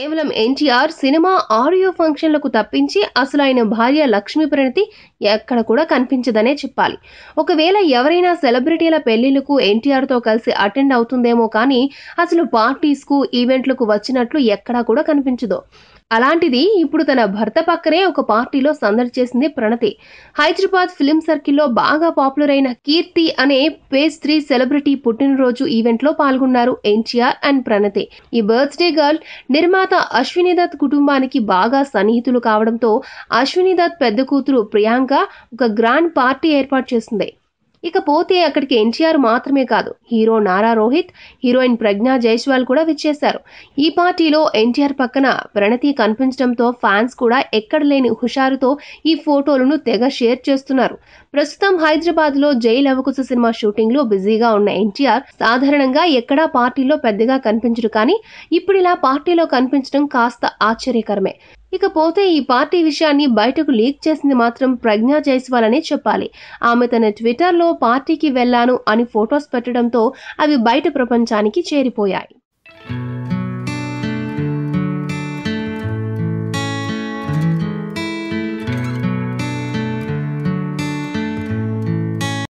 కేవలం NTR cinema audio ఫంక్షన్లకు తప్పించి అసలు ఆయన భార్య లక్ష్మీ ప్రణతి ఎక్కడ కూడా కనిపించదనే చెప్పాలి. ఒకవేళ ఎవరైనా సెలబ్రిటీల పెళ్లిళ్లకు ఎన్టీఆర్తో కలిసి అటెండ్ అవుతుందేమో కానీ అసలు పార్టీస్కు ఈవెంట్లకు వచ్చినట్లు ఎక్కడా కూడా కనిపించదు. అలాంటిది ఇప్పుడు తన భర్త పక్కనే ఒక పార్టీలో సందడి చేసింది ప్రణతి. హైదరాబాద్ ఫిల్మ్ సర్కిల్లో బాగా పాపులర్ అయిన కీర్తి అనే పేస్ట్రీ సెలబ్రిటీ పుట్టినరోజు ఈవెంట్లో పాల్గొన్నారు ఎన్టీఆర్ అండ్ ప్రణతి. ఈ బర్త్డే గర్ల్ నిర్మాత అశ్విని దత్ కుటుంబానికి బాగా సన్నిహితులు కావడంతో అశ్విని దత్ పెద్ద కూతురు ప్రియాంక ఒక గ్రాండ్ పార్టీ ఏర్పాటు చేసింది. ఇకపోతే అక్కడికి ఎన్టీఆర్ మాత్రమే కాదు, హీరో నారా రోహిత్, హీరోయిన్ ప్రజ్ఞా జైస్వాల్ కూడా విచ్చేశారు. ఈ పార్టీలో ఎన్టీఆర్ పక్కన ప్రణతి కనిపించడంతో ఫ్యాన్స్ కూడా ఎక్కడ లేని హుషారుతో ఈ ఫోటోలను తెగ షేర్ చేస్తున్నారు. ప్రస్తుతం హైదరాబాద్ లో జై లవకుశ సినిమా షూటింగ్ లో బిజీగా ఉన్న ఎన్టీఆర్ సాధారణంగా ఎక్కడా పార్టీలో పెద్దగా కనిపించడు, కానీ ఇప్పుడు ఇలా పార్టీలో కనిపించడం కాస్త ఆశ్చర్యకరమే. ఇకపోతే ఈ పార్టీ విషయాన్ని బయటకు లీక్ చేసింది మాత్రం ప్రజ్ఞా జైస్వాల్ అనే చెప్పాలి. ఆమె తన ట్విట్టర్లో పార్టీకి వెళ్లాను అని ఫొటోస్ పెట్టడంతో అవి బయట ప్రపంచానికి చేరిపోయాయి.